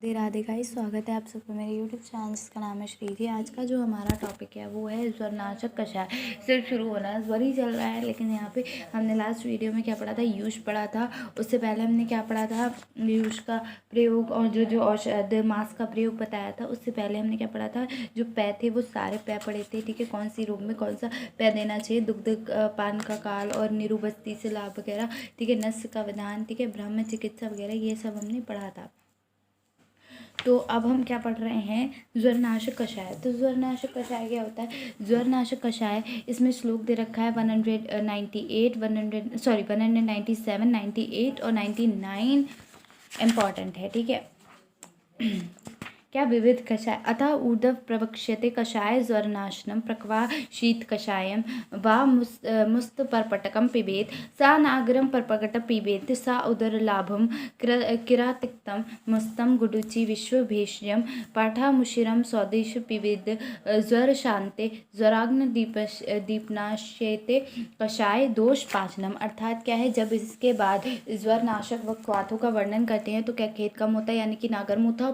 Radhe Radhe guys, स्वागत है आप सबको मेरे यूट्यूब चैनल जिसका नाम है श्रीधि। आज का जो हमारा टॉपिक है वो है ज्वरनाशक कषाय। सिर्फ शुरू होना है, ज्वर ही चल रहा है, लेकिन यहाँ पे हमने लास्ट वीडियो में क्या पढ़ा था, यूज पढ़ा था। उससे पहले हमने क्या पढ़ा था, यूज का प्रयोग और जो औषध मास्क का प्रयोग बताया था। उससे पहले हमने क्या पढ़ा था, जो पै थे वो सारे पै पढ़े थे। ठीक है, कौन सी रोग में कौन सा पै देना चाहिए, दुग्ध पान का काल और निरुबस्ती से लाभ वगैरह। ठीक है, नस्य का विधान, ठीक है, ब्रह्म चिकित्सा वगैरह, ये सब हमने पढ़ा था। तो अब हम क्या पढ़ रहे हैं, ज्वरनाशक कषाय। तो ज्वरनाशक कषाय क्या होता है, ज्वरनाशक कषाय, इसमें श्लोक दे रखा है 198 197 98 और 99 इम्पॉर्टेंट है। ठीक है, क्या विविध कषाय अतः ऊर्ध्व प्रवक्ष्यते कषाय ज्वरनाशनम प्रक्वा शीत कषायम वा मुस्तपर्पटकम पिबेत सा नागरम परपकट पिबेत सा उदरलाभम किरातिक्तम मुस्तम गुडुचि विश्वभेष्यम पाठामुशिरम स्वदेश पिबेद ज्वर शांते ज्वराग्न दीपनाश्यते कषाय दोष पाचनम। अर्थात क्या है, जब इसके बाद ज्वरनाशक व क्वाथों का वर्णन करते हैं तो क्या खेत कम होता है, यानी कि नागरमूथा और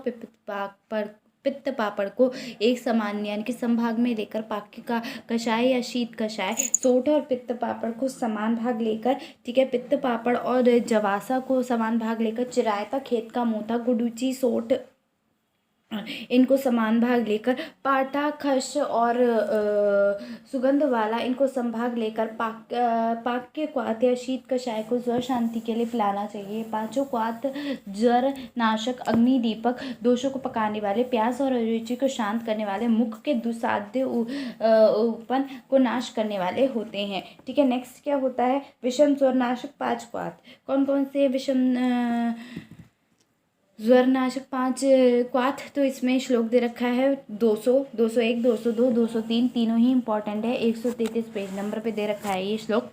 पित्त पापड़ को एक समान यानी कि संभाग में लेकर पाक्य का कषाय या शीत कषाय, सोठ और पित्त पापड़ को समान भाग लेकर, ठीक है, पित्त पापड़ और जवासा को समान भाग लेकर, चिरायता, खेत का मोथा, गुडुचि, सोठ इनको समान भाग लेकर, पाटा, खश और सुगंध वाला इनको संभाग लेकर पाक्य क्वाथ या शीत कषाय को ज्वर शांति के लिए पिलाना चाहिए। पांचों क्वाथ ज्वर नाशक, अग्नि दीपक, दोषों को पकाने वाले, प्यास और अरुचि को शांत करने वाले, मुख के दुसाध्य उपन को नाश करने वाले होते हैं। ठीक है, नेक्स्ट क्या होता है, विषम ज्वरनाशक 5 क्वाथ। कौन कौन से विषम ज्वरनाशक 5 क्वाथ, तो इसमें श्लोक दे रखा है 200, 201, 202, 203, तीनों ही इंपॉर्टेंट है। 133 पेज नंबर पे दे रखा है ये श्लोक।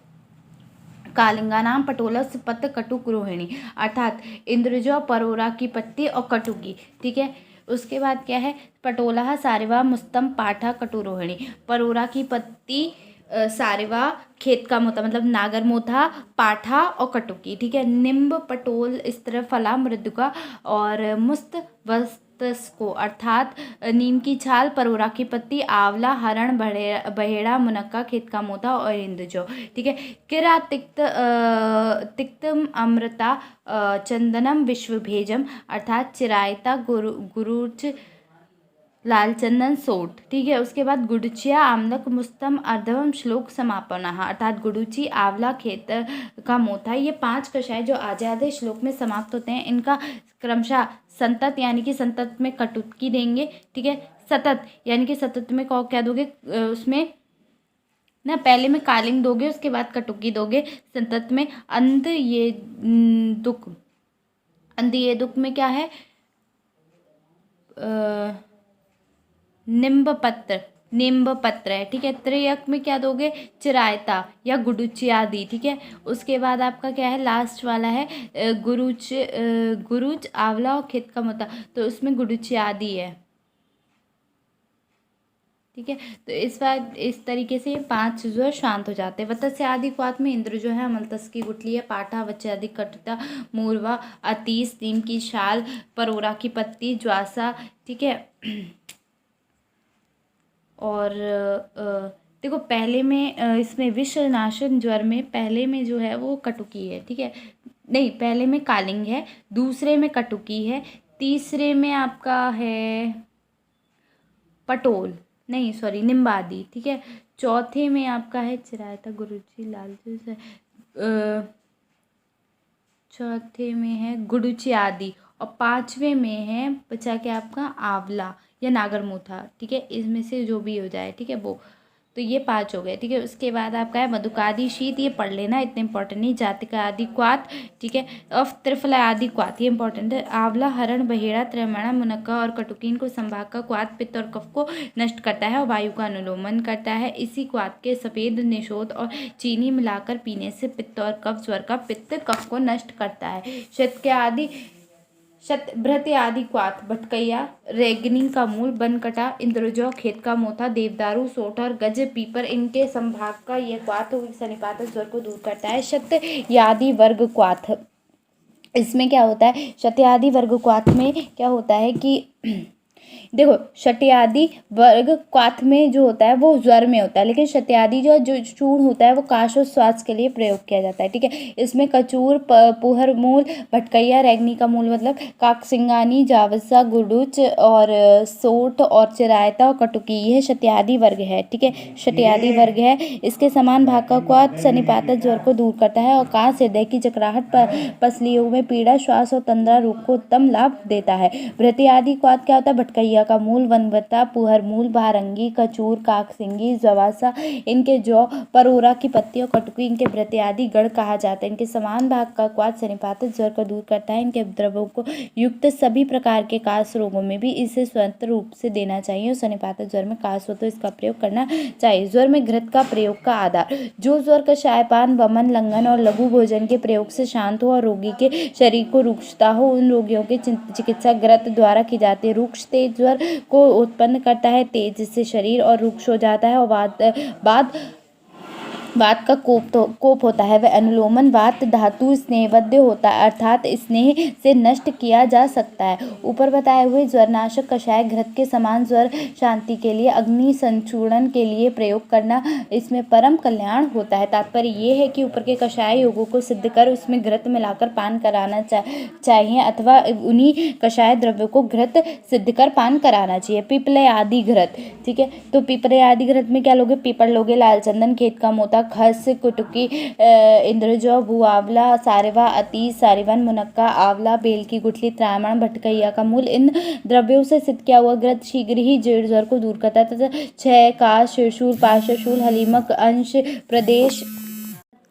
कालिंगा नाम पटोलस पत्त कटुक रोहिणी, अर्थात इंद्रजौ, परोरा की पत्ती और कटुकी। ठीक है, उसके बाद क्या है, पटोला, सारिवा, मुस्तम, पाठा, कटुरोहिणी। परोरा की पत्ती, सारिवा, खेत का मोथा मतलब नागर मोथा, पाठा और कटुकी। ठीक है, निम्ब, पटोल, स्त्रफला, मृदुका और मुस्त वस्तस को, अर्थात नीम की छाल, परोरा की पत्ती, आंवला, हरण, बहेड़ा, मुनक्का, खेत का मोथा और इंद्रजौ। ठीक है, किरा, तिक्तम, अमृता, चंदनम, विश्वभेजम, अर्थात चिरायता, गुरुच, लाल चंदन, सोठ। ठीक है, उसके बाद गुडचिया, आमलक, मुस्तम, अर्धवम, श्लोक समापन, अर्थात गुडुचि, आंवला, खेत का मोथा, ये 5 कषाय जो आधे आधे श्लोक में समाप्त होते हैं, इनका क्रमशः संतत यानी कि संतत में कटुकी देंगे। ठीक है, सतत यानी कि सतत में क्या दोगे, उसमें ना पहले में कालिंग दोगे, उसके बाद कटुकी दोगे। संतत में अंध ये दुख, अंध ये दुख में क्या है, निम्ब पत्र है। ठीक है, त्रियक में क्या दोगे, चिरायता या गुडुचि आदि। ठीक है, उसके बाद आपका क्या है, लास्ट वाला है गुरुच, आंवला और खेत का मोथा, तो उसमें गुडुचि आदि है। ठीक है, तो इस बार इस तरीके से 5 जो है शांत हो जाते हैं। वत्स्य आदि क्वाथ में इंद्र जो है, अमलतस की गुठली है, पाठा, वच्चे आदि कटुता, मूर्वा, अतीस, नीम की छाल, परोरा की पत्ती, ज्वासा। ठीक है, और देखो पहले में इसमें विषनाशन ज्वर में पहले में जो है वो कटुकी है। ठीक है, नहीं, पहले में कालिंग है, दूसरे में कटुकी है, तीसरे में आपका है पटोल, नहीं सॉरी निम्बादी। ठीक है, चौथे में आपका है चिरायता, गुरुची, लालचू, चौथे में है गुडुचि आदि, और 5वें में है बचा के आपका आंवला या नागरमूथा। ठीक है, इसमें से जो भी हो जाए। ठीक है, वो तो ये 5 हो गए। ठीक है, उसके बाद आपका है मधुकादि शीत, ये पढ़ लेना, इतने इंपॉर्टेंट नहीं। जातिका आदि क्वाथ, ठीक है, और त्रिफला आदि क्वाथ, ये इंपॉर्टेंट है। आंवला, हरण, बहेड़ा, त्रैमाणा, मुनक्का और कटुकीन को संभाग का क्वाथ पित्त और कफ को नष्ट करता है और वायु का अनुलोमन करता है। इसी क्वाथ के सफेद निशोद और चीनी मिलाकर पीने से पित्त और कफ, ज्वर का पित्त कफ को नष्ट करता है। शतके आदि शतभृत्य आदि क्वाथ, भटकैया, रेगनी का मूल, बनकटा, इंद्रजौ, खेत का मोथा, देवदारू, सोठ और गज, पीपर, इनके संभाग का यह क्वाथ सनिपात ज्वर को दूर करता है। शत यादि वर्ग क्वाथ, इसमें क्या होता है, शत्यादि वर्ग क्वाथ में क्या होता है कि देखो, शत्यादि वर्ग क्वाथ में जो होता है वो ज्वर में होता है, लेकिन शत्यादि जो चूर्ण होता है वो काशोश्वास के लिए प्रयोग किया जाता है। ठीक है, इसमें कचूर, पुहर मूल, भटकैया, रैगनी का मूल मतलब काकसिंगानी, जावसा, गुडुच और सोट और चिरायता और कटुकी, यह शत्यादि वर्ग है। ठीक है, शत्यादि वर्ग है। इसके समान भाग का क्वाथ सन्निपातक ज्वर को दूर करता है और काश, हृदय की चकराहट, पसलियों में पीड़ा, श्वास और तंद्रा रोग को उत्तम लाभ देता है। भृति आदि क्वाथ क्या होता है, भटकैया का मूल, वनवता, पुहर मूल, भारंगी, कचूर, काकसिंगी, जवासा इनके जौ, परोरा की पत्ती और कटुकी इनके भृति आदि गण कहा जाता है। इनके समान भाग का क्वाथ सन्निपातक ज्वर को दूर करता है। इनके द्रवों को युक्त सभी प्रकार के काश रोगों में भी इसे स्वतंत्र रूप से देना चाहिए और सन्निपातक ज्वर में काश हो तो इसका प्रयोग करना चाहिए। ज्वर में घृत का प्रयोग का आधार, जो ज्वर कषायपान, वमन, लंघन और लघु भोजन के प्रयोग से शांत हो और रोगी के शरीर को रुक्षता हो, उन रोगियों की चिकित्सा घृत द्वारा की जाती है। रुक्ष तेज ज्वर को उत्पन्न करता है, तेज जिससे शरीर और रुक्ष हो जाता है और बाद वात का कोप होता है। वह अनुलोमन वात धातु स्नेहबद्ध होता है, अर्थात स्नेह से नष्ट किया जा सकता है। ऊपर बताए हुए ज्वरनाशक कषाय घृत के समान ज्वर शांति के लिए, अग्नि संचूर्ण के लिए प्रयोग करना इसमें परम कल्याण होता है। तात्पर्य ये है कि ऊपर के कषाय योगों को सिद्ध कर उसमें घृत मिलाकर पान कराना चाहिए अथवा उन्हीं कषाय द्रव्यों को घृत सिद्ध कर पान कराना चाहिए। पीपले आदि घृत, ठीक है, तो पीपले आदि घृत में क्या लोगे, पीपल लोगे, लाल चंदन, खेत का मोता, खस, कुटुकी, इंद्रजौ, भुआवला, सारिवा, अतीस, सारिवन, मुनक्का, आंवला, बेल की गुठली, त्रामण, भटकैया का मूल, इन द्रव्यों से सिद्ध किया हुआ घृत शीघ्र ही जड़ ज्वर को दूर करता है तथा क्षय, काश, शिरशूल, पार्श्वशूल, हलीमक अंश प्रदेश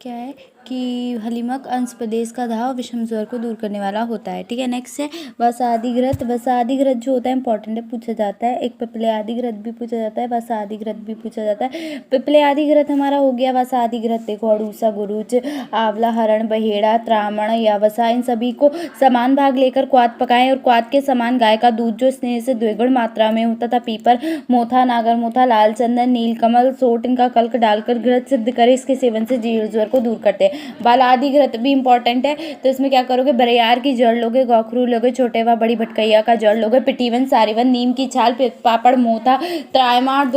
क्या है कि हलीमक अंश प्रदेश का घाव विषम ज्वर को दूर करने वाला होता है। ठीक है, नेक्स्ट है वसादि घृत। वसादि घृत जो होता है इंपॉर्टेंट है, पूछा जाता है। एक पिपले आदि घृत भी पूछा जाता है, वसादि घृत भी पूछा जाता है। पिपले आदि घृत हमारा हो गया। वसादि घृत देखो, अड़ूसा, गुरुच, आंवला, हरण, बहेड़ा, त्रामण या वसा इन सभी को समान भाग लेकर क्वाथ पकाएं और क्वाथ के समान गाय का दूध जो स्नेह से द्विगुण मात्रा में होता था, पीपर मोथा, नागर मोथा, लाल चंदन, नीलकमल, सोट इनका कल्क डालकर घृत सिद्ध करे। इसके सेवन से जीर्ण ज्वर को दूर करते हैं। बालादि घृत भी इंपॉर्टेंट है, तो इसमें क्या करोगे, बरियार की जड़ लोगे, गौखरू लोगे, छोटे व बड़ी भटकैया का जड़ लोगे, पिटीवन, सारिवन, नीम की छाल, पापड़, मोथा, त्रायमाण,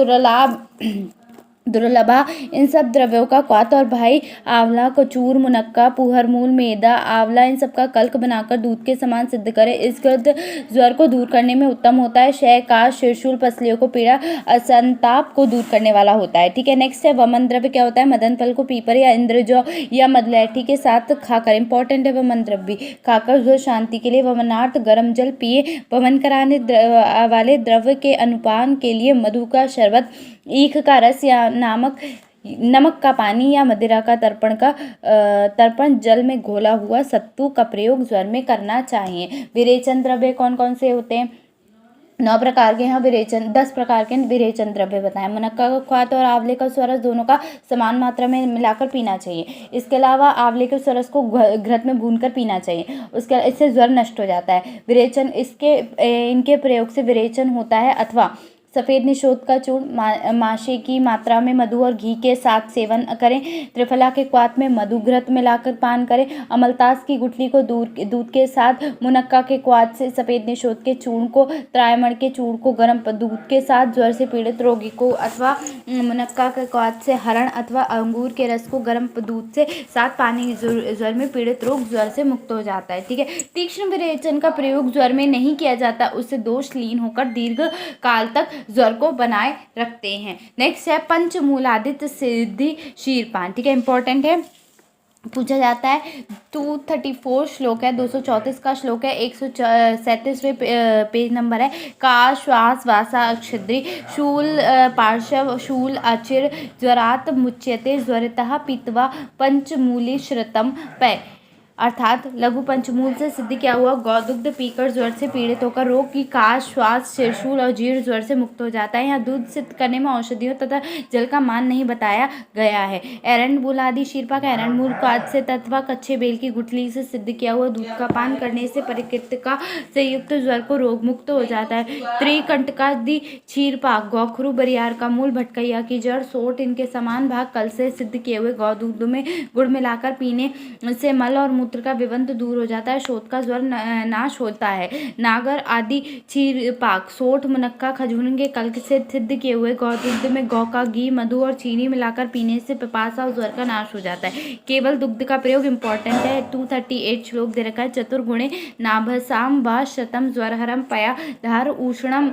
दुर्लभा इन सब द्रव्यों का क्वाथ और भाई आंवला, कचूर, मुनक्का, पुहर मूल, मैदा, आंवला इन सब का कल्क बनाकर दूध के समान सिद्ध करें। इस घृत ज्वर को दूर करने में उत्तम होता है। क्षय, काश, शिरशूल, पसलियों को पीड़ा, असंताप को दूर करने वाला होता है। ठीक है, नेक्स्ट है वमन द्रव्य। क्या होता है, मदन फल को पीपर या इंद्रजौ या मदलैठी के साथ खाकर, इंपॉर्टेंट है वमन द्रव्य, खाकर ज्वर शांति के लिए वमनार्थ गर्म जल पिए। वमन कराने वाले द्रव्य के अनुपान के लिए मधु का शरबत, ईख का रस या नमक का पानी या मदिरा का तर्पण जल में घोला हुआ सत्तू का प्रयोग ज्वर में करना चाहिए। विरेचन द्रव्य कौन कौन से होते हैं, 9 प्रकार के यहाँ विरेचन, 10 प्रकार के विरेचन द्रव्य बताएं। मुनक्का का क्वाथ और आंवले का स्वरस दोनों का समान मात्रा में मिलाकर पीना चाहिए। इसके अलावा आंवले के स्वरस को घृत में भूनकर पीना चाहिए, इससे ज्वर नष्ट हो जाता है। विरेचन इनके प्रयोग से विरेचन होता है। अथवा सफ़ेद निशोध का चूर्ण माशे की मात्रा में मधु और घी के साथ सेवन करें। त्रिफला के क्वाथ में मधु घृत मिलाकर पान करें। अमलतास की गुठली को दूध के साथ, मुनक्का के क्वाथ से सफ़ेद निशोध के चूर्ण को, त्रायमण के चूर्ण को गर्म दूध के साथ ज्वर से पीड़ित रोगी को, अथवा मुनक्का के क्वाथ से हरण अथवा अंगूर के रस को गर्म दूध से साथ पानी, ज्वर में पीड़ित रोग ज्वर से मुक्त हो जाता है। ठीक है, तीक्ष्ण विरेचन का प्रयोग ज्वर में नहीं किया जाता, उससे दोष लीन होकर दीर्घ काल तक ज्वर को बनाए रखते हैं। नेक्स्ट है पंचमूलादित्य सिद्धि क्षीरपान। ठीक है, इंपॉर्टेंट है, पूछा जाता है। 234 श्लोक है, 234 का श्लोक है, 137वें पेज नंबर है। का, श्वास, वासा, अक्षद्री, शूल, पार्श्व, शूल, अचिर, ज्वरात मुच्यते, ज्वरतः पीत्वा पंचमूली श्रुतम पै, अर्थात लघु पंचमूल से सिद्ध किया हुआ गौदुग्ध पीकर ज्वर से पीड़ित होकर रोग की काश, श्वास, शिरशूल और जीर्ण ज्वर से मुक्त हो जाता है। यहाँ दूध सिद्ध करने में औषधियों तथा जल का मान नहीं बताया गया है। एरंडमूल आदि शीर्पक एरंडमूल काद से तथा कच्चे बेल की गुठली से सिद्ध किया हुआ दूध का पान करने से परिकृतिका से युक्त ज्वर को रोग मुक्त हो जाता है। त्रिकंटकादि क्षीरपाक, गौखरू, बरियार का मूल, भटकैया की जड़, सोट इनके समान भाग कल से सिद्ध किए हुए गौदूध में गुड़ मिलाकर पीने से मल और मूत्र का विबंध दूर हो जाता है, शोथ का ज्वर नाश होता है, नागर आदि क्षीर पाक, सोठ, मुनक्का, खजूर के कल्क से सिद्ध किए हुए गौदुग्ध में गौ का घी, मधु और चीनी मिलाकर पीने से पिपासा और ज्वर का नाश हो जाता है। केवल दुग्ध का प्रयोग इम्पोर्टेंट है। 238 श्लोक दे रखा है। चतुर्गुणे नाभसाम व शतम ज्वरहरम पया धार उष्णम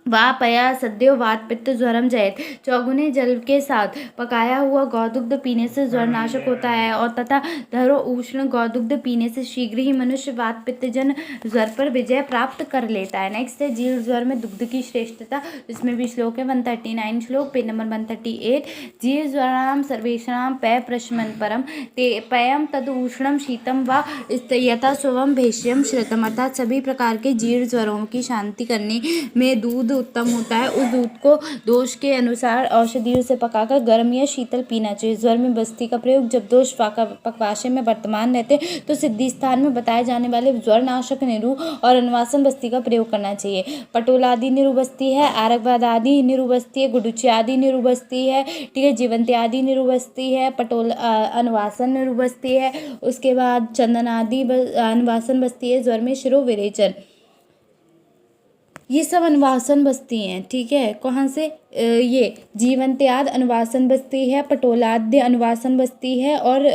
पया सद्यो वात पित्त ज्वरम जयत। चौगुने जल के साथ पकाया हुआ गौदुग्ध पीने से ज्वर नाशक होता है और तथा धरो उष्ण गौदुग्ध पीने से शीघ्र ही मनुष्य वात पित्त जन ज्वर पर विजय प्राप्त कर लेता है। नेक्स्ट है जीर्ण ज्वर में दुग्ध की श्रेष्ठता, इसमें भी श्लोक है 139 श्लोक, पेज नंबर 138। जीर्ण ज्वराणाम सर्वेषाणाम पय प्रशमन परम ते पयम तद उष्णम शीतम व यथा स्वम भेष्यम श्रितम, अर्थात सभी प्रकार के जीर्ण ज्वरों की शांति करने में दूध उत्तम होता है। उस दूध को दोष के अनुसार औषधियों से पकाकर गर्म या शीतल पीना चाहिए। ज्वर में बस्ती का प्रयोग, जब दोष पक्वाशय में वर्तमान रहते तो सिद्धि स्थान में बताए जाने वाले ज्वर नाशक निरु और अनुवासन बस्ती का प्रयोग करना चाहिए। पटोला आदि निरु बस्ती है, आरकवाद आदि निरु बस्ती है, गुडुची आदि निरु बस्ती है, ठीक है, जीवंती आदि निरु बस्ती है, पटोल अनुवासन निरु बस्ती है। उसके बाद चंदन आदि अनुवासन बस्ती है। ज्वर में शिरो विरेचन, ये सब अनुवासन बस्ती हैं, ठीक है। कहाँ से? ये जीवंत्याद अनुवासन बस्ती है, पटोलाद्य अनुवासन बस्ती है और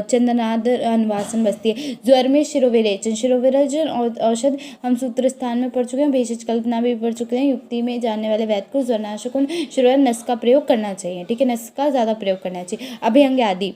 चंदनाद अनुवासन बस्ती है। ज्वर में शिरोविरेचन, शिरोविरेचन औषध हम सूत्र स्थान में पढ़ चुके हैं, भेषज कल्पना भी पढ़ चुके हैं। युक्ति में जानने वाले वैद्य को ज्वरनाशक शिरोवर नस का प्रयोग करना चाहिए, ठीक है, नस का ज़्यादा प्रयोग करना चाहिए। अभ्यंग आदि,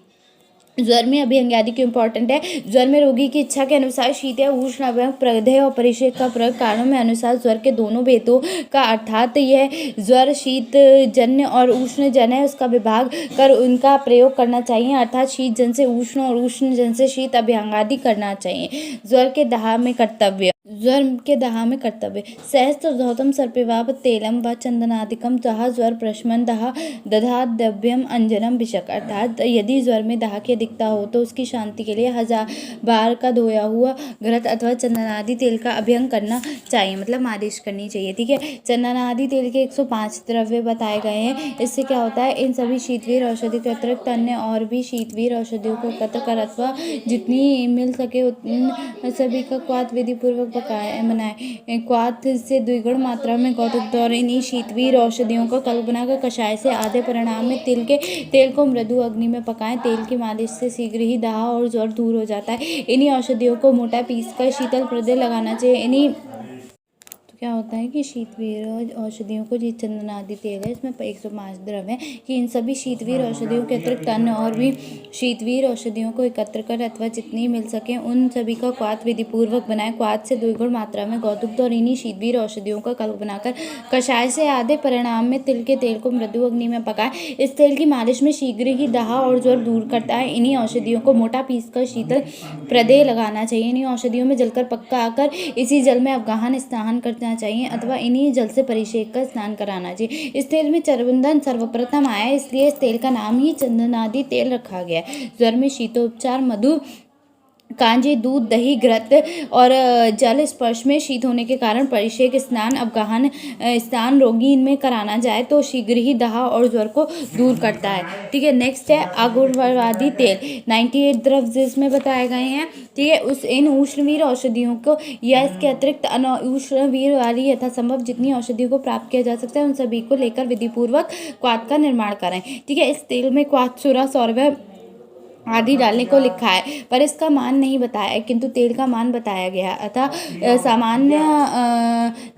ज्वर में अभ्यंग आदि क्यों इंपॉर्टेंट है? ज्वर में रोगी की इच्छा के अनुसार शीत या उष्ण अभ्यंग, प्रदेह और परिषेक का प्रयोग कारणों में अनुसार ज्वर के दोनों भेदों का, अर्थात यह ज्वर शीत जन्य और उष्ण जन्य है, उसका विभाग कर उनका प्रयोग करना चाहिए, अर्थात शीत जन से उष्ण और उष्ण जन से शीत अभ्यंग आदि करना चाहिए। ज्वर के दाह में कर्तव्य, ज्वर के दाह में कर्तव्य, सहस्त्र धौतम सर्पिवाप तेलम व चंदनादिकम दाह ज्वर प्रशमन दाह दधाद्यभ्यम अंजनम विषक, अर्थात यदि ज्वर में दाह की अधिकता हो तो उसकी शांति के लिए 1000 बार का धोया हुआ घृत अथवा चंदनादि तेल का अभ्यंग करना चाहिए, मतलब मालिश करनी चाहिए, ठीक है। चंदनादि तेल के 105 द्रव्य बताए गए हैं। इससे क्या होता है? इन सभी शीतवीर औषधि के अतिरिक्त अन्य और भी शीतवीर औषधियों को एकत्र कर अथवा जितनी मिल सके उन सभी का क्वाथ विधि पूर्वक बनाए। क्वाथ से द्विगुण मात्रा में गौदुग्ध और इन्हीं शीतवीर औषधियों को कल्पना कर कषाय से आधे परिणाम में तेल को मृदु अग्नि में पकाएं। तेल की मालिश से शीघ्र ही दाह और ज्वर दूर हो जाता है। इन्हीं औषधियों को मोटा पीस कर शीतल प्रदेह लगाना चाहिए। इन्हीं क्या होता है कि शीतवीर औषधियों को, जी चंदनादि तेल है, इसमें 105 द्रव्य है कि इन सभी शीतवीर औषधियों के अतिरिक्त अन्य और भी शीतवीर औषधियों को एकत्र कर अथवा जितनी मिल सके उन सभी का क्वाथ विधि पूर्वक बनाए। क्वाथ से द्विगुण मात्रा में गौदुग्ध और इन्हीं शीतवीर औषधियों का कल्प बनाकर कषाय से आधे परिणाम में तिल के तेल को मृदु अग्नि में पकाए। इस तेल की मालिश में शीघ्र ही दाह और ज्वर दूर करता है। इन्हीं औषधियों को मोटा पीस कर शीतल प्रदेह लगाना चाहिए। इन्हीं औषधियों में जलकर पक्का आकर इसी जल में अवगाहन स्नान करना चाहिए अथवा इन्हीं जल से परिषेक कर स्नान कराना चाहिए। इस तेल में चंदन सर्वप्रथम आया, इसलिए इस तेल का नाम ही चंदनादि तेल रखा गया। ज्वर में शीतोपचार, मधु, कांजी, दूध, दही, घृत और जल स्पर्श में शीत होने के कारण परिषेक स्नान, अवगाहन स्नान रोगी इनमें कराना जाए तो शीघ्र ही दाह और ज्वर को दूर करता है, ठीक है। नेक्स्ट है अगुणवादी तेल, 98 द्रव्य जिसमें बताए गए हैं, ठीक है। इन उष्णवीर औषधियों को या इसके अतिरिक्त उष्णवीर वाली यथासंभव जितनी औषधियों को प्राप्त किया जा सकता है उन सभी को लेकर विधिपूर्वक क्वाथ का निर्माण करें, ठीक है। इस तेल में क्वाथ, सुरा, सौरभ आदि डालने को लिखा है पर इसका मान नहीं बताया, किंतु तेल का मान बताया गया अतः सामान्य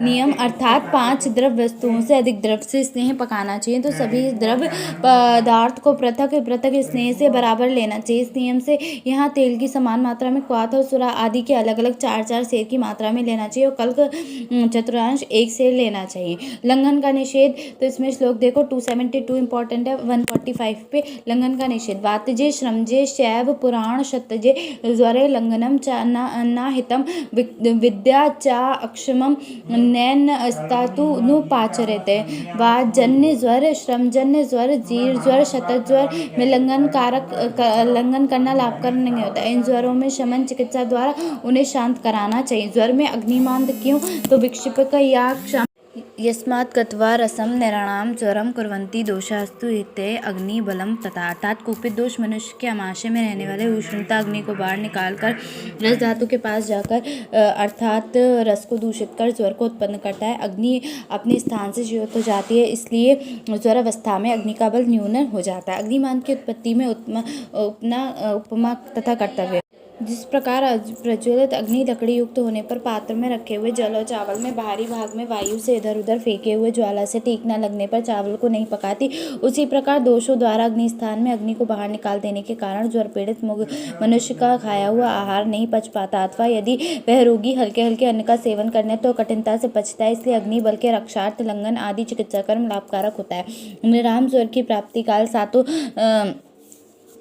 नियम अर्थात 5 द्रव वस्तुओं से अधिक द्रव से स्नेह पकाना चाहिए तो सभी द्रव पदार्थ को पृथक पृथक स्नेह से बराबर लेना चाहिए। इस नियम से यहाँ तेल की समान मात्रा में क्वाथ और सुरा आदि के अलग अलग 4-4 सेर की मात्रा में लेना चाहिए और कल्क चतुर्थांश 1 सेर लेना चाहिए। लंघन का निषेध, तो इसमें श्लोक देखो 272 इंपॉर्टेंट है, 145 पे लंघन का निषेध। वातजे श्रमजे शैव पुराण शतजे ज्वरे लंघनम च नाहितम विद्या चा अक्षमम नैन अस्तातु नुपाचरते। वाजन्य ज्वर, श्रमजन्य ज्वर, जीर्ण ज्वर, शतज ज्वर में लंघन करना लाभकर नहीं होता है। इन ज्वरों में शमन चिकित्सा द्वारा उन्हें शांत कराना चाहिए। ज्वर में अग्निमांद क्यों? तो विक्षिपक या यस्मात् गत्वा रसम नृणां ज्वरम कुर्वन्ति दोषास्तु इत्ये अग्नि बलम तथा। अर्थात कुपित दोष मनुष्य के आमाशय में रहने वाले उष्णता अग्नि को बाहर निकालकर रस धातु के पास जाकर अर्थात रस को दूषित कर ज्वर को उत्पन्न करता है। अग्नि अपने स्थान से ज्योत हो जाती है, इसलिए ज्वर अवस्था में अग्नि का बल न्यून हो जाता है। अग्निमान की उत्पत्ति में उपमा तथा कर्तव्य। जिस प्रकार प्रज्वलित अग्नि लकड़ी युक्त होने पर पात्र में रखे हुए जल और चावल में बाहरी भाग में वायु से इधर उधर फेंके हुए ज्वाला से ठीक न लगने पर चावल को नहीं पकाती, उसी प्रकार दोषों द्वारा अग्नि स्थान में अग्नि को बाहर निकाल देने के कारण ज्वर पीड़ित मनुष्य का खाया हुआ आहार नहीं पच पाता, अथवा यदि वह रोगी हल्के हल्के अन्न का सेवन करने तो कठिनता से पचता है। इसलिए अग्नि बल के रक्षार्थ लंघन आदि चिकित्सा कर्म लाभकारक होता है। निराम ज्वर की प्राप्ति काल सातों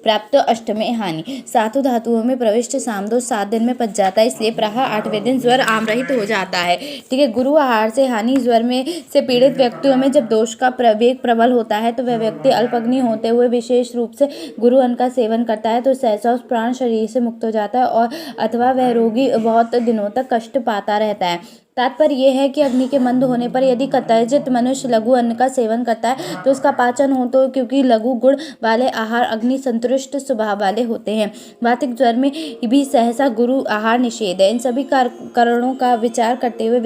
प्राप्त अष्टमे हानि। सातों धातुओं में प्रविष्ट सामदोष 7 दिन में पच जाता है, इसलिए प्राह 8वें दिन ज्वर आमरहित हो जाता है। ठीक है। गुरु आहार से हानि। ज्वर में से पीड़ित व्यक्तियों में जब दोष का प्रवेग प्रबल होता है तो वह व्यक्ति अल्पअग्नि होते हुए विशेष रूप से गुरु अन्न का सेवन करता है तो सहसा उस प्राण शरीर से मुक्त हो जाता है, और अथवा वह रोगी बहुत दिनों तक कष्ट पाता रहता है। तात्पर्य यह है कि अग्नि के मंद होने पर यदि कतर्जित मनुष्य लघु अन्न का सेवन करता है तो उसका पाचन हो, तो क्योंकि लघु गुण वाले आहार अग्नि संतुष्ट स्वभाव वाले होते हैं। वातिक ज्वर में भी सहसा गुरु आहार निषेध है। इन सभी कारणों का विचार करते हुए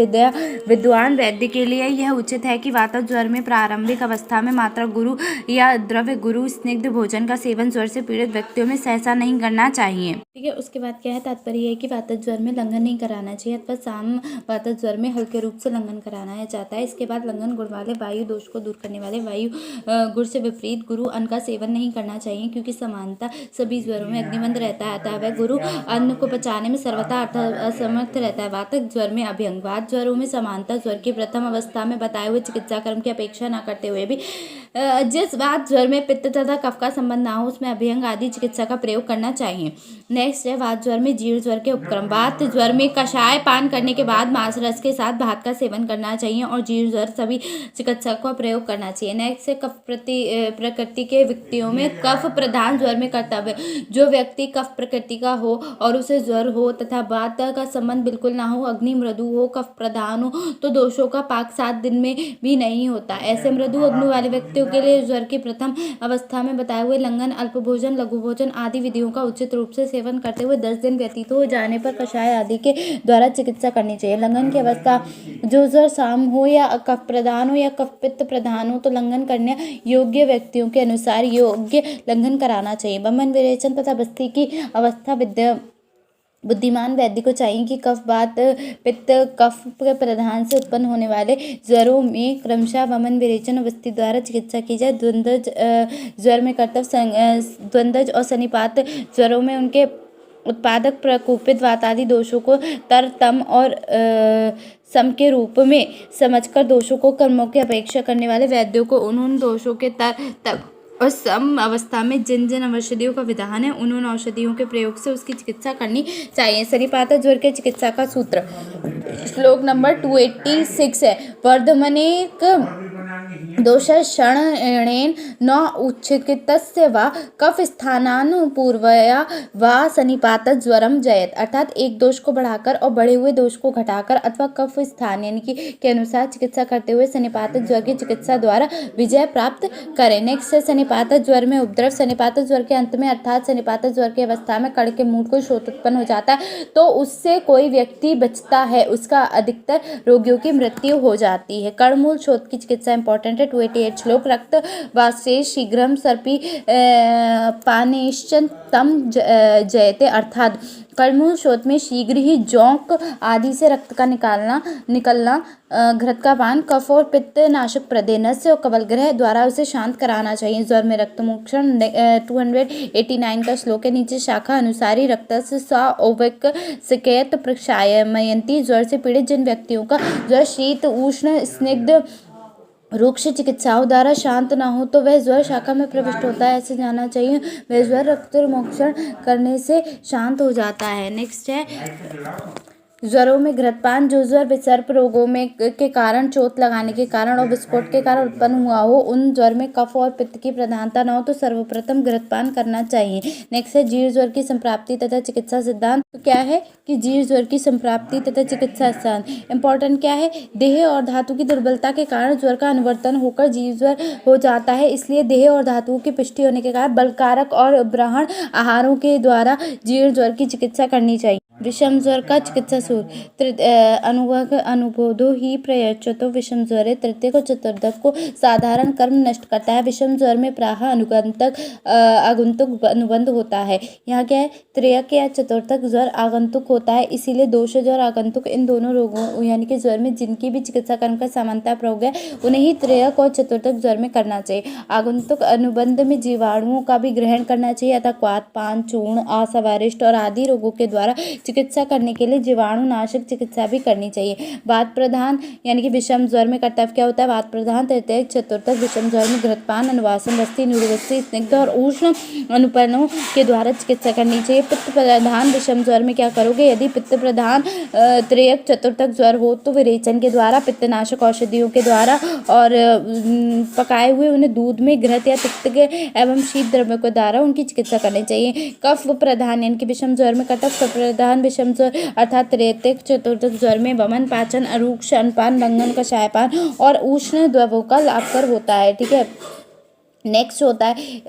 विद्वान वैद्य के लिए यह उचित है कि वातक ज्वर में प्रारंभिक अवस्था में मात्रा गुरु या द्रव्य गुरु स्निग्ध भोजन का सेवन ज्वर से पीड़ित व्यक्तियों में सहसा नहीं करना चाहिए। ठीक है। उसके बाद क्या है, तात्पर्य है कि वातक ज्वर में लंघन नहीं कराना चाहिए, अथवा साम वातक ज्वर में हल्के रूप से लंघन कराना चाहता है। इसके बाद लंघन गुण वाले वायु दोष को दूर करने वाले वायु गुण से विपरीत गुरु अन्न का सेवन नहीं करना चाहिए, क्योंकि समानता सभी ज्वरों में अग्निबंध रहता है, अतः वह गुरु अन्न को पचाने में सर्वथा असमर्थ रहता है। वातक ज्वर में अभ्यंग। वात ज्वरों में समानता ज्वर की प्रथम अवस्था में बताए हुए चिकित्सा कर्म की अपेक्षा न करते हुए भी जिस वात ज्वर में पित्त तथा कफ का संबंध ना हो उसमें अभ्यंग आदि चिकित्सा का प्रयोग करना चाहिए। नेक्स्ट है वात ज्वर में जीर्ण ज्वर के उपक्रम। वात ज्वर में कषाय पान करने के बाद मांस रस के साथ भात का सेवन करना चाहिए, और जीर्ण ज्वर सभी चिकित्सा का प्रयोग करना चाहिए। नेक्स्ट है कफ प्रकृति के व्यक्तियों में कफ प्रधान ज्वर में कर्तव्य। जो व्यक्ति कफ प्रकृति का हो और उसे ज्वर हो तथा वात का संबंध बिल्कुल ना हो, अग्नि मृदु हो, कफ प्रधान हो, तो दोषों का पाक 7 दिन में भी नहीं होता। ऐसे मृदु अग्नि वाले व्यक्तियों के लिए ज्वर की प्रथम अवस्था में बताए हुए लंघन, अल्प भोजन, लघु भोजन आदि विधियों का उचित रूप से सेवन करते हुए 10 दिन व्यतीत हो जाने पर कषाय आदि के द्वारा चिकित्सा करनी चाहिए। लंघन की अवस्था जो ज्वर साम हो या कफ प्रधान हो या कफ पित्त प्रधान हो तो लंघन करने योग्य व्यक्तियों के अनुसार योग्य लंघन कराना चाहिए। वमन विरेचन तथा बस्ती की अवस्था बुद्धिमान वैद्य को चाहिए कि कफ वात पित्त कफ के प्रधान से उत्पन्न होने वाले ज्वरों में क्रमशः वमन विरेचन अवस्थी द्वारा चिकित्सा की जाए। द्वंद्वज ज्वर में कर्तव्य द्वंद्वज और सन्निपात ज्वरों में उनके उत्पादक प्रकोपित वात आदि दोषों को तर तम और सम के रूप में समझकर दोषों को कर्मों की अपेक्षा करने वाले वैद्यों को उन दोषों के तर तम और सम अवस्था में जिन जिन औषधियों का विधान है उन औषधियों के प्रयोग से उसकी चिकित्सा करनी चाहिए। सन्निपात ज्वर के चिकित्सा का सूत्र श्लोक नंबर 286 है। वर्धमनेक दोषक्षणेन न उच्चिकित्स्य वा कफ स्थानानुपूर्वया वा सन्निपात ज्वरम जयत। अर्थात एक दोष को बढ़ाकर और बढ़े हुए दोष को घटाकर अथवा कफ स्थान यानी कि के अनुसार चिकित्सा करते हुए सन्निपात ज्वर की चिकित्सा द्वारा विजय प्राप्त करें। नेक्स्ट है सन्निपात ज्वर में उपद्रव। सन्निपात ज्वर के अंत में अर्थात सन्निपात ज्वर की अवस्था में कड़ के मूल को शोथ उत्पन्न हो जाता है तो उससे कोई व्यक्ति बचता है, उसका अधिकतर रोगियों की मृत्यु हो जाती है। कड़मूल शोथ की चिकित्सा इंपॉर्टेंट है। 288 श्लोक रक्त वासे शीघ्रम सर्पी पानेश्चन तम जयते। अर्थात कड़मूल शोथ में शीघ्र ही जोंक आदि से रक्त का निकलना घृत का पान कफ और पित्त नाशक प्रदेनस्य और कवल ग्रह द्वारा उसे शांत कराना चाहिए। ज्वर में रक्त मोक्षण 289 का श्लोक है। नीचे शाखा अनुसारी रक्तस्य सा ओवक सिकेत प्रक्षायमयंती। ज्वर से पीड़ित जिन व्यक्तियों का ज्वर शीत उष्ण स्निग्ध रुक्ष चिकित्साओं द्वारा शांत ना हो तो वह ज्वर शाखा में प्रविष्ट होता है, ऐसे जाना चाहिए। वह ज्वर रक्त मोक्षण करने से शांत हो जाता है। नेक्स्ट है ज्वरों में घृतपान जो ज्वर विसर्प रोगों में के कारण, चोट लगाने के कारण और विस्फोट के कारण उत्पन्न हुआ हो, उन ज्वर में कफ और पित्त की प्रधानता न हो तो सर्वप्रथम घृतपान करना चाहिए। नेक्स्ट है जीर्ण ज्वर की संप्राप्ति तथा चिकित्सा सिद्धांत। तो क्या है कि जीर्ण ज्वर की संप्राप्ति तथा चिकित्सा सिद्धांत इंपॉर्टेंट क्या है, देह और धातु की दुर्बलता के कारण ज्वर का अनुवर्तन होकर जीर्ण ज्वर हो जाता है, इसलिए देह और धातुओं की पुष्टि होने के कारण बलकारक और ब्रहण आहारों के द्वारा जीर्ण ज्वर की चिकित्सा करनी चाहिए। विषम ज्वर का चिकित्सा सूत्र अनुबोधो ही प्रयच्छतो विषम ज्वरे तृतीय को चतुर्दक को साधारण कर्म नष्ट करता है। विषम ज्वर में प्राह आगंतुक अनुबंध होता है। यहाँ क्या है, त्रयक या चतुर्थक ज्वर आगंतुक होता है, इसीलिए दोष ज्वर आगंतुक इन दोनों रोगों यानी कि ज्वर में जिनकी भी चिकित्सा कर्म का समानता प्रयोग है उन्हें ही त्रयक और चतुर्थक ज्वर में करना चाहिए। आगंतुक अनुबंध में जीवाणुओं का भी ग्रहण करना चाहिए अतः क्वाथ, पान, चूर्ण, आसवारिष्ट और आदि रोगों के द्वारा चिकित्सा करने के लिए जीवाणुनाशक चिकित्सा भी करनी चाहिए। वात प्रधान यानी कि विषम ज्वर में कर्तव्य क्या होता है, वात प्रधान तृतीय चतुर्थक विषम ज्वर में घृतपान, अनुवासन वस्ती, न्यूरोवस्ती, स्निग्ध और उष्ण अनुपनों के द्वारा चिकित्सा करनी चाहिए। पित्त प्रधान विषम ज्वर में क्या करोगे, यदि पित्त प्रधान त्रयक चतुर्थक ज्वर हो तो विरेचन के द्वारा, पित्तनाशक औषधियों के द्वारा और पकाए हुए उन्हें दूध में घृत या तिक्त के एवं शीत द्रव्यों के द्वारा उनकी चिकित्सा करनी चाहिए। कफ प्रधान यानी कि विषम ज्वर में कफ प्रधान विषम ज्वर अर्थात त्रैतिक चतुर्थक ज्वर में वमन, पाचन, अरूक्ष, अनपान, लंघन, कषायपान और उष्ण द्रवों का लाभकर होता है। ठीक है, नेक्स्ट होता है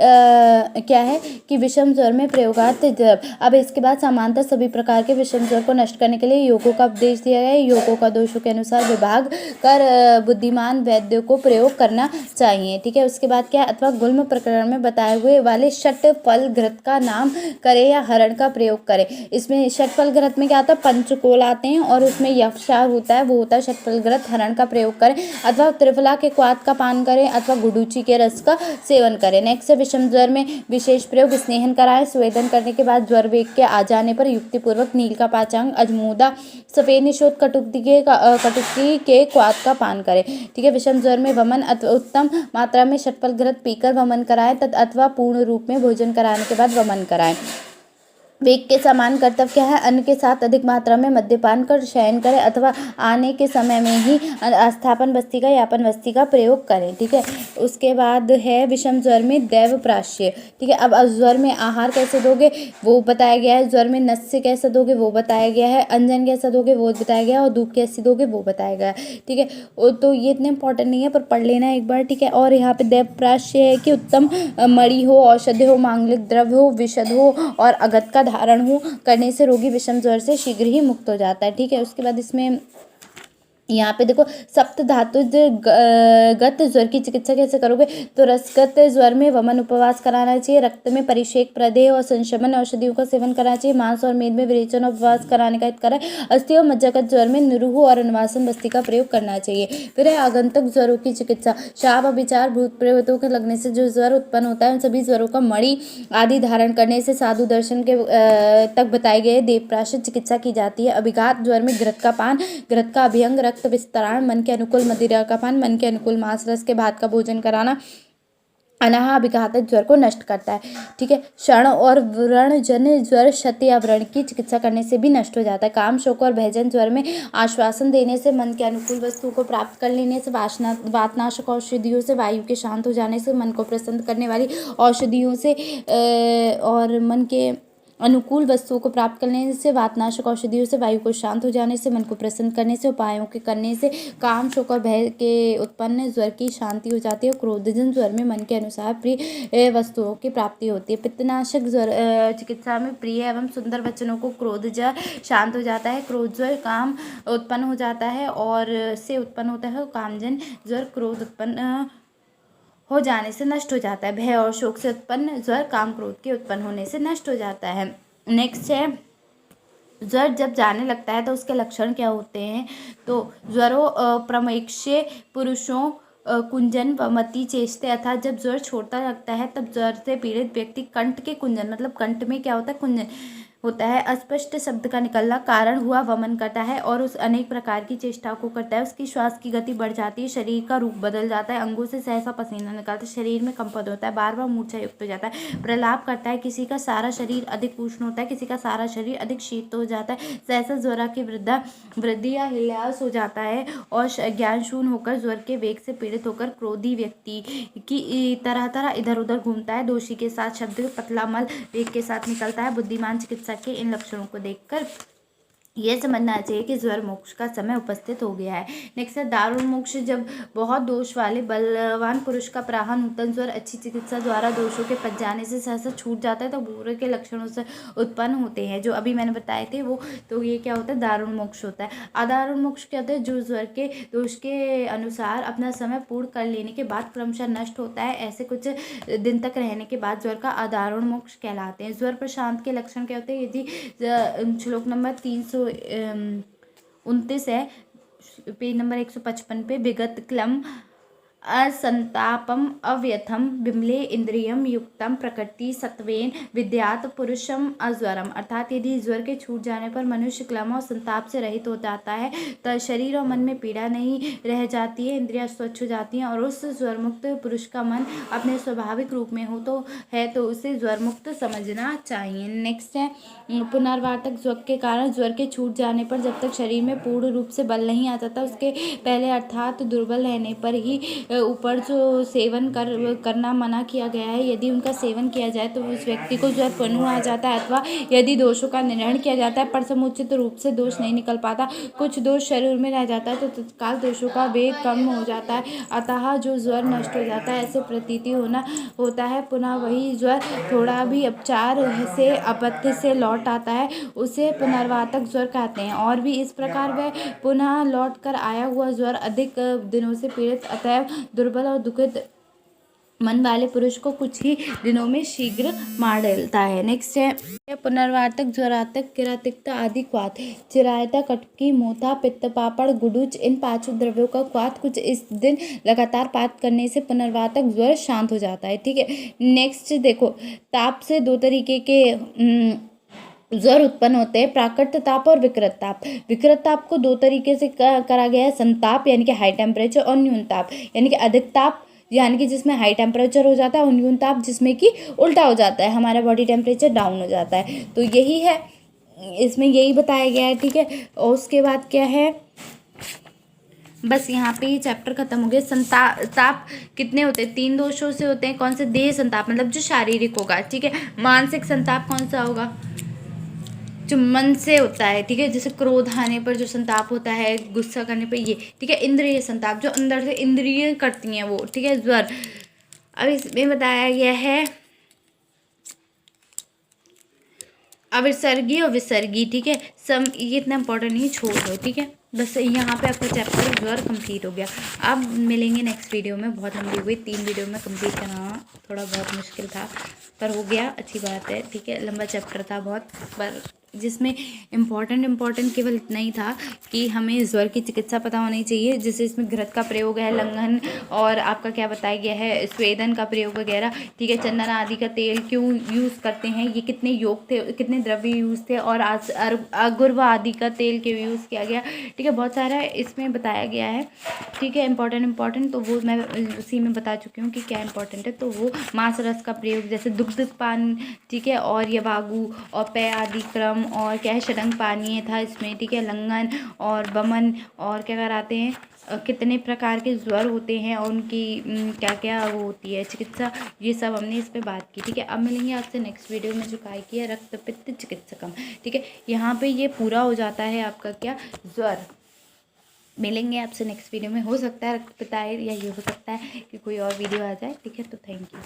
क्या है कि विषम ज्वर में प्रयोगार्थ द्रव। अब इसके बाद समांतर सभी प्रकार के विषम ज्वर को नष्ट करने के लिए योगों का उपदेश दिया गया है। योगों का दोषों के अनुसार विभाग कर बुद्धिमान वैद्यों को प्रयोग करना चाहिए। ठीक है, उसके बाद क्या, अथवा गुल्म प्रकरण में बताए हुए वाले षट फल घृत का नाम करे या हरण का प्रयोग करे। इसमें षट फल घृत में क्या आता है, पंचकोल आते हैं और उसमें यक्षार होता है, वो होता है षट फल घृत। हरण का प्रयोग करें अथवा त्रिफला के क्वाथ का पान करें अथवा गुडूची के रस का सेवन करें। नेक्स्ट है विषम ज्वर में विशेष प्रयोग, स्नेहन कराएं। स्वेदन करने के बाद ज्वर वेग के आ जाने पर युक्तिपूर्वक नील का पाचांग, अजमूदा, सफेद निशोध कटुकी के क्वाथ का पान करें। ठीक है, विषम ज्वर में वमन उत्तम मात्रा में षटफल घृत पीकर वमन कराएं अथवा पूर्ण रूप में भोजन कराने के बाद वमन कराएं। वेग के समान कर्तव्य क्या है, अन्न के साथ अधिक मात्रा में मद्यपान कर शयन करें अथवा आने के समय में ही अस्थापन वस्ती का यापन वस्ती का प्रयोग करें। ठीक है, उसके बाद है विषम ज्वर में दैव प्राश्य। ठीक है, अब ज्वर में आहार कैसे दोगे वो बताया गया है, ज्वर में नस्य कैसे दोगे वो बताया गया है, अंजन कैसे दोगे वो बताया गया है और धूप कैसे दोगे वो बताया गया है। ठीक है, तो ये इतने इंपॉर्टेंट नहीं है पर पढ़ लेना एक बार। ठीक है, और यहाँ पे दैव प्राश्य है कि उत्तम मणि हो, औषधि हो, मांगलिक द्रव्य हो, विषद हो और अगत का धारण हो करने से रोगी विषम ज्वर से शीघ्र ही मुक्त हो जाता है। ठीक है, उसके बाद इसमें यहाँ पे देखो सप्त धातु गत ज्वर की चिकित्सा कैसे करोगे, तो रसगत ज्वर में वमन उपवास कराना चाहिए, रक्त में परिषेक, प्रदेह और संशमन औषधियों का सेवन कराना चाहिए, मांस और मेद में विरेचन और उपवास कराने का हित करें। अस्थि और मज्जागत ज्वर में निरूह और अनुवासन बस्ती का प्रयोग करना चाहिए। फिर है आगंतुक ज्वरों की चिकित्सा, शाप, अभिचार, भूत प्रेतों के लगने से जो ज्वर उत्पन्न होता है उन सभी ज्वरों का मणि आदि धारण करने से साधु दर्शन के तक बताए गए देवप्राशित चिकित्सा की जाती है। अभिघात ज्वर में घृत का पान, घृत का अभियंग, रक्त विस्तरण, मन के अनुकूल मदिरा का पान, मन के अनुकूल मांस रस के भात का भोजन कराना अनाह अभिघातक ज्वर को नष्ट करता है। ठीक है, क्षण और व्रण जन ज्वर क्षति या व्रण की चिकित्सा करने से भी नष्ट हो जाता है। काम, शोक और भयजन ज्वर में आश्वासन देने से, मन के अनुकूल वस्तुओं को प्राप्त कर लेने से, वातनाशक औषधियों से, वायु के शांत हो जाने से, मन को प्रसन्न करने वाली औषधियों से और मन के अनुकूल वस्तुओं को प्राप्त करने से, वातनाशक औषधियों से, वायु को शांत हो जाने से, मन को प्रसन्न करने से, उपायों के करने से काम, शोक और भय के उत्पन्न ज्वर की शांति हो जाती है। क्रोधजन ज्वर में मन के अनुसार प्रिय वस्तुओं की प्राप्ति होती है। पित्तनाशक ज्वर चिकित्सा में प्रिय एवं सुंदर वचनों को क्रोध ज्वर शांत हो जाता है। क्रोध ज्वर काम उत्पन्न हो जाता है और से उत्पन्न होता है। कामजन ज्वर क्रोध उत्पन्न हो जाने से नष्ट हो जाता है। भय और शोक से उत्पन्न ज्वर काम क्रोध के उत्पन्न होने से नष्ट हो जाता है। नेक्स्ट है ज्वर जब जाने लगता है तो उसके लक्षण क्या होते हैं, तो ज्वरों प्रमेक्ष्य पुरुषों कुंजन व मति चेष्टे, अर्थात जब ज्वर छोड़ता लगता है तब ज्वर से पीड़ित व्यक्ति कंठ के कुंजन, मतलब कंठ में क्या होता है कुंजन, होता है। अस्पष्ट शब्द का निकलना, कारण हुआ वमन करता है और उस अनेक प्रकार की चेष्टाओं को करता है। उसकी श्वास की गति बढ़ जाती है, शरीर का रूप बदल जाता है, अंगों से सहसा पसीना निकलता है, शरीर में कंपन होता है, बार बार मूर्छा युक्त हो जाता है, प्रलाप करता है, किसी का सारा शरीर अधिक उष्ण होता है, किसी का सारा शरीर अधिक शीत हो जाता है, सहसा ज्वरा की वृद्धि या हिल्यास हो जाता है और ज्ञान शून्य होकर ज्वर के वेग से पीड़ित होकर क्रोधी व्यक्ति की तरह तरह इधर उधर घूमता है। दोषी के साथ शब्द पतला मल वेग के साथ निकलता है। बुद्धिमान चिकित्सक के इन लक्षणों को देखकर यह समझना चाहिए कि ज्वर मोक्ष का समय उपस्थित हो गया है। नेक्स्ट है दारुण मोक्ष। जब बहुत दोष वाले बलवान पुरुष का प्राह नूतन ज्वर अच्छी चिकित्सा द्वारा दोषों के पच जाने से सहसा छूट जाता है तो बुरे के लक्षणों से उत्पन्न होते हैं, जो अभी मैंने बताए थे वो। तो ये क्या होता है, दारुण मोक्ष होता है। अदारुण मोक्ष क्या होता है, जो ज्वर के दोष के अनुसार अपना समय पूर्ण कर लेने के बाद क्रमशः नष्ट होता है, ऐसे कुछ दिन तक रहने के बाद ज्वर का अदारुण मोक्ष कहलाते हैं। ज्वर प्रशांत के लक्षण क्या होते हैं, यदि श्लोक नंबर 329 है, पेज नंबर 155 पे, विगत क्लम असंतापम अव्यथम विमले इंद्रियम युक्तम प्रकृति सत्वेन विद्यात पुरुषम अज्वरम। अर्थात यदि ज्वर के छूट जाने पर मनुष्य क्लम और संताप से रहित हो जाता है तो शरीर और मन में पीड़ा नहीं रह जाती है, इंद्रियां स्वच्छ हो जाती हैं और उस ज्वर मुक्त पुरुष का मन अपने स्वाभाविक रूप में हो तो उसे ज्वर मुक्त समझना चाहिए। नेक्स्ट है पुनर्वातक। ज्वर के कारण ज्वर के छूट जाने पर जब तक शरीर में पूर्ण रूप से बल नहीं आ जाता उसके पहले अर्थात दुर्बल रहने पर ही ऊपर जो सेवन करना मना किया गया है, यदि उनका सेवन किया जाए तो उस व्यक्ति को ज्वर पुनः आ जाता है। अथवा यदि दोषों का निर्णय किया जाता है पर समुचित रूप से दोष नहीं निकल पाता, कुछ दोष शरीर में रह जाता है तो तत्काल दोषों का वेग कम हो जाता है, अतः जो ज्वर नष्ट हो जाता है ऐसे प्रतीति होता है। पुनः वही ज्वर थोड़ा भी उपचार से अपत्य से लौट आता है उसे पुनर्वातक ज्वर कहते हैं। और भी इस प्रकार वह पुनः लौट कर आया हुआ ज्वर अधिक दिनों से पीड़ित अतएव दुर्बल और दुखित मन वाले पुरुष को कुछ ही दिनों में शीघ्र मार डालता है। नेक्स्ट है पुनर्वातक, ज्वरातक, किरातिकता आदि क्वाथ। चिरायता, कटकी, मोथा, पित्त, पापड़, गुडुच, इन पांचों द्रव्यों का क्वाथ कुछ इस दिन लगातार पात करने से पुनर्वातक ज्वर शांत हो जाता है। ठीक है, नेक्स्ट देखो, ताप से दो तरीके के ज्वर उत्पन्न होते हैं, प्राकृत ताप और विकृत ताप। विकृत ताप को दो तरीके से करा गया है, संताप यानी कि हाई टेम्परेचर और न्यून ताप यानी कि अधिक ताप यानी कि जिसमें हाई टेम्परेचर हो जाता है और न्यून ताप जिसमें कि उल्टा हो जाता है, हमारा बॉडी टेम्परेचर डाउन हो जाता है। तो यही है, इसमें यही बताया गया है। ठीक है, और उसके बाद क्या है, बस यहाँ पे ये चैप्टर खत्म हो गया। संताप कितने होते हैं, 3 दोषों से होते हैं। कौन से, देह संताप मतलब जो शारीरिक होगा। ठीक है, मानसिक संताप कौन सा होगा, जो मन से होता है। ठीक है, जैसे क्रोध आने पर जो संताप होता है, गुस्सा करने पर ये। ठीक है, इंद्रिय संताप जो अंदर से इंद्रिय करती हैं वो। ठीक है, ज्वर। अब इसमें बताया गया है अविसर्गी और विसर्गी। ठीक है, ये इतना इंपॉर्टेंट नहीं, छोड़ दो। ठीक है, बस यहाँ पे आपका चैप्टर ज्वर कंप्लीट हो गया। अब मिलेंगे नेक्स्ट वीडियो में। बहुत लंबी हो गई, 3 वीडियो में कंप्लीट करना थोड़ा बहुत मुश्किल था पर हो गया, अच्छी बात है। ठीक है, लंबा चैप्टर था बहुत, पर जिसमें इम्पॉर्टेंट केवल इतना ही था कि हमें ज्वर की चिकित्सा पता होनी चाहिए। जैसे इसमें घृत का प्रयोग है, लंघन और आपका क्या बताया गया है, स्वेदन का प्रयोग वगैरह। ठीक है, चंदन आदि का तेल क्यों यूज़ करते हैं, ये कितने योग थे, कितने द्रव्य यूज़ थे, और अगुरवा आदि का तेल क्यों यूज़ किया गया। ठीक है, बहुत सारा इसमें बताया गया है। ठीक है, इम्पॉर्टेंट तो वो मैं उसी में बता चुकी हूँ कि क्या इंपॉर्टेंट है। तो वो मांस रस का प्रयोग, जैसे दुग्ध पान, ठीक है, और यवागु और पेय आदि क्रम, और क्या है, षडंग पानीय था इसमें। ठीक है, लंघन और वमन, और क्या कराते हैं, कितने प्रकार के ज्वर होते हैं और उनकी क्या क्या वो होती है चिकित्सा, ये सब हमने इस पे बात की। ठीक है, अब मिलेंगे आपसे नेक्स्ट वीडियो में, जो काय की है रक्त पित्त चिकित्सकम। ठीक है, यहाँ पे ये पूरा हो जाता है आपका क्या, ज्वर। मिलेंगे आपसे नेक्स्ट वीडियो में। हो सकता है रक्त पित्त आए या ये हो सकता है कि कोई और वीडियो आ जाए। ठीक है, तो थैंक यू।